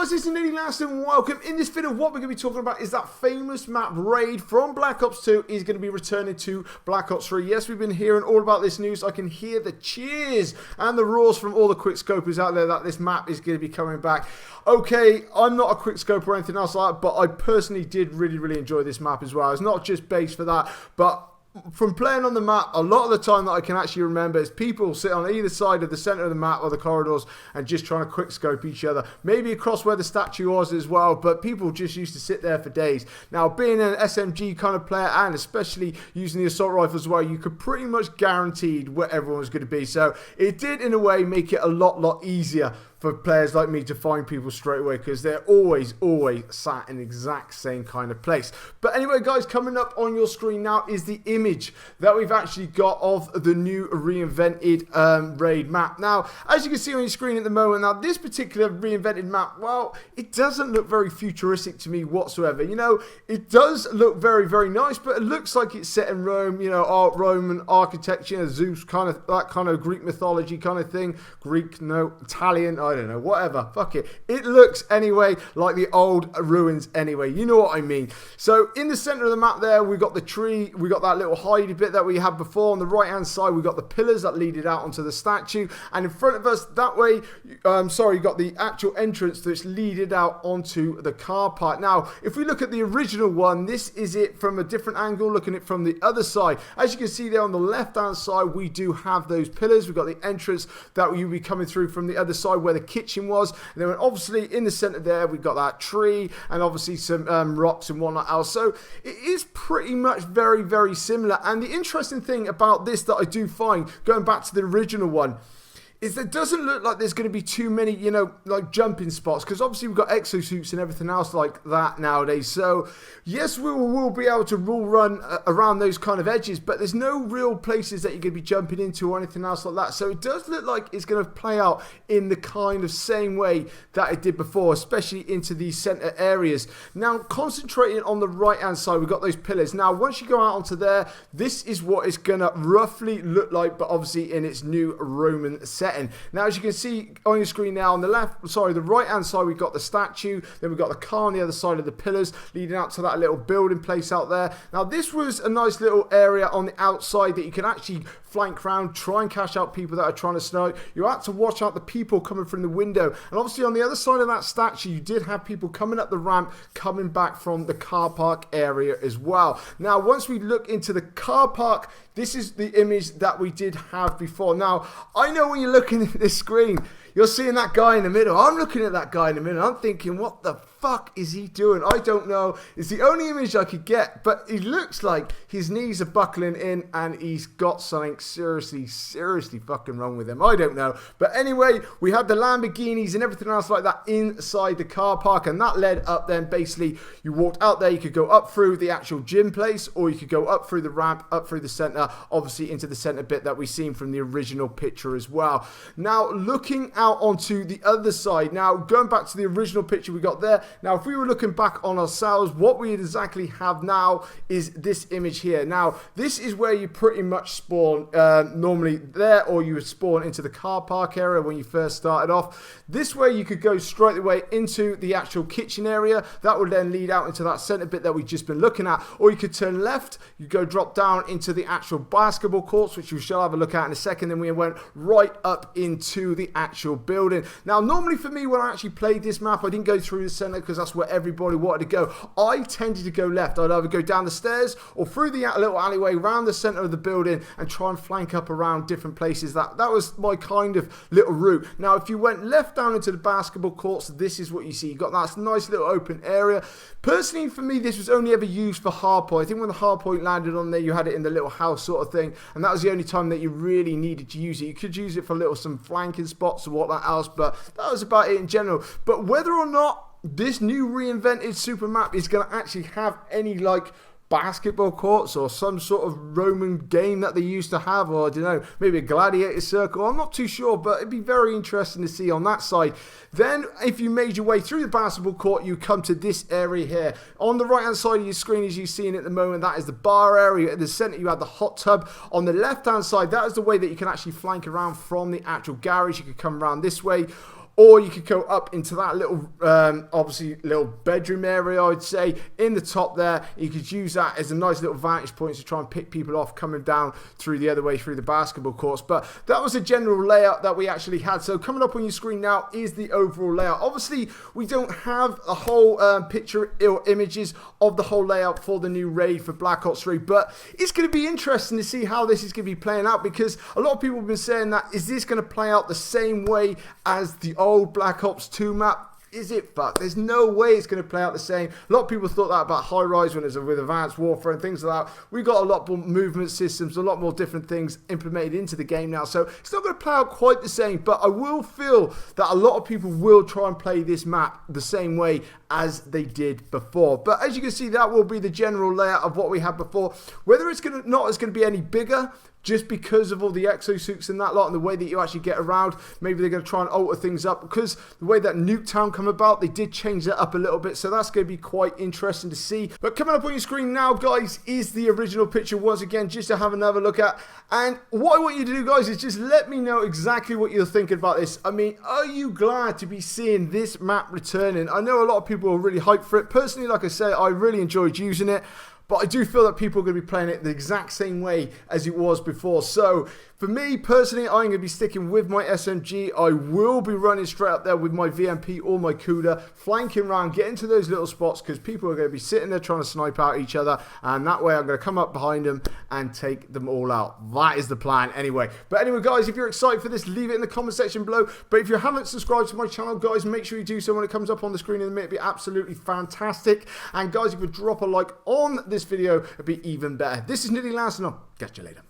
guys, this is Nearly Last and welcome. In this video, what we're going to be talking about is that famous map Raid from Black Ops 2 is going to be returning to Black Ops 3. Yes, we've been hearing all about this news. I can hear the cheers and the roars from all the quickscopers out there that this map is going to be coming back. Okay, I'm not a quickscoper or anything else like that, but I personally did really enjoy this map as well. It's not just based for that, but from playing on the map, a lot of the time that I can actually remember is people sit on either side of the center of the map or the corridors and just trying to quick scope each other. Maybe across where the statue was as well, but people just used to sit there for days. Now, being an SMG kind of player and especially using the assault rifle as well, you could pretty much guaranteed where everyone was going to be. So it did, in a way, make it a lot easier for players like me to find people straight away, because they're always sat in the exact same kind of place. But anyway, guys, coming up on your screen now is the image that we've actually got of the new reinvented Raid map. Now, as you can see on your screen at the moment, now this particular reinvented map, well, it doesn't look very futuristic to me whatsoever. You know, it does look very nice, but it looks like it's set in Rome, you know, Roman architecture, you know, Zeus kind of, that kind of Greek mythology kind of thing. Greek, no, Italian, I don't know, whatever, fuck it. It looks anyway like the old ruins anyway, you know what I mean. So in the center of the map there, we got the tree, we got that little hidey bit that we had before. On the right hand side, we got the pillars that lead it out onto the statue, and in front of us that way, you got the actual entrance that's leaded out onto the car park. Now, if we look at the original one, this is it from a different angle, looking at it from the other side. As you can see there on the left hand side, we do have those pillars. We've got the entrance that you'll be coming through from the other side where the kitchen was, and then obviously in the center there we've got that tree and obviously some rocks and whatnot else. So it is pretty much very similar. And the interesting thing about this that I do find, going back to the original one, is that it doesn't look like there's going to be too many, you know, like jumping spots, because obviously we've got exosuits and everything else like that nowadays. So yes, we will be able to run around those kind of edges, but there's no real places that you're going to be jumping into or anything else like that. So it does look like it's going to play out in the kind of same way that it did before, especially into these center areas. Now, concentrating on the right hand side, we've got those pillars. Now, once you go out onto there, this is what it's going to roughly look like, but obviously in its new Roman setting. Now, as you can see on your screen now, on the the right hand side, we've got the statue, then we've got the car on the other side of the pillars leading out to that little building place out there. Now, this was a nice little area on the outside that you can actually flank around, try and cash out people that are trying to snipe. You had to watch out the people coming from the window, and obviously on the other side of that statue, you did have people coming up the ramp, coming back from the car park area as well. Now, once we look into the car park, this is the image that we did have before. Now, I know when you're looking at this screen, you're seeing that guy in the middle. I'm looking at that guy in the middle. I'm thinking, what the fuck is he doing? I don't know. It's the only image I could get, but it looks like his knees are buckling in and he's got something seriously fucking wrong with him. I don't know. But anyway, we had the Lamborghinis and everything else like that inside the car park, and that led up then. Basically, you walked out there, you could go up through the actual gym place, or you could go up through the ramp, up through the center, obviously into the center bit that we've seen from the original picture as well. Now, looking out onto the other side, now going back to the original picture we got there. Now, if we were looking back on ourselves, what we exactly have now is this image here. Now, this is where you pretty much spawn normally there, or you would spawn into the car park area when you first started off. This way, you could go straight away into the actual kitchen area. That would then lead out into that center bit that we've just been looking at. Or you could turn left, you go drop down into the actual basketball courts, which we shall have a look at in a second. Then we went right up into the actual building. Now, normally for me, when I actually played this map, I didn't go through the center because that's where everybody wanted to go. I tended to go left. I'd either go down the stairs or through the little alleyway around the center of the building and try and flank up around different places. That was my kind of little route. Now, if you went left down into the basketball courts, this is what you see. You got that nice little open area. Personally, for me, this was only ever used for hardpoint. I think when the hardpoint landed on there, you had it in the little house sort of thing, and that was the only time that you really needed to use it. You could use it for some flanking spots or whatnot else, but that was about it in general. But whether or not this new reinvented super map is going to actually have any like basketball courts or some sort of Roman game that they used to have, or I don't know, maybe a gladiator circle, I'm not too sure, but it'd be very interesting to see on that side. Then if you made your way through the basketball court, you come to this area here. On the right hand side of your screen, as you're seeing at the moment, that is the bar area. At the center, you have the hot tub. On the left hand side, that is the way that you can actually flank around from the actual garage. You could come around this way. or you could go up into that little, obviously, little bedroom area, I'd say, in the top there. You could use that as a nice little vantage point to try and pick people off coming down through the other way through the basketball courts. But that was a general layout that we actually had. So coming up on your screen now is the overall layout. Obviously, we don't have a whole picture or images of the whole layout for the new raid for Black Ops 3, but it's going to be interesting to see how this is going to be playing out, because a lot of people have been saying that, is this going to play out the same way as the old Black Ops 2 map? Is it? But there's no way it's going to play out the same. A lot of people thought that about High Rise when it was with Advanced Warfare and things like that. We've got a lot more movement systems, a lot more different things implemented into the game now. So it's not going to play out quite the same, but I will feel that a lot of people will try and play this map the same way as they did before. But as you can see, that will be the general layout of what we had before. Whether it's going to be any bigger, just because of all the exosuits and that lot and the way that you actually get around, maybe they're going to try and alter things up, because the way that Nuketown come about, they did change that up a little bit, so that's going to be quite interesting to see. But coming up on your screen now, guys, is the original picture once again, just to have another look at. And what I want you to do, guys, is just let me know exactly what you're thinking about this. I mean, are you glad to be seeing this map returning? I know a lot of people are really hyped for it. Personally, like I say, I really enjoyed using it. But I do feel that people are going to be playing it the exact same way as it was before. So, for me, personally, I'm going to be sticking with my SMG. I will be running straight up there with my VMP or my Kuda, flanking around, getting to those little spots, because people are going to be sitting there trying to snipe out each other. And that way, I'm going to come up behind them and take them all out. That is the plan anyway. But anyway, guys, if you're excited for this, leave it in the comment section below. But if you haven't subscribed to my channel, guys, make sure you do so when it comes up on the screen in a minute. It'd be absolutely fantastic. And guys, if you would drop a like on this video, it'd be even better. This is Nitty Lance, and I'll catch you later.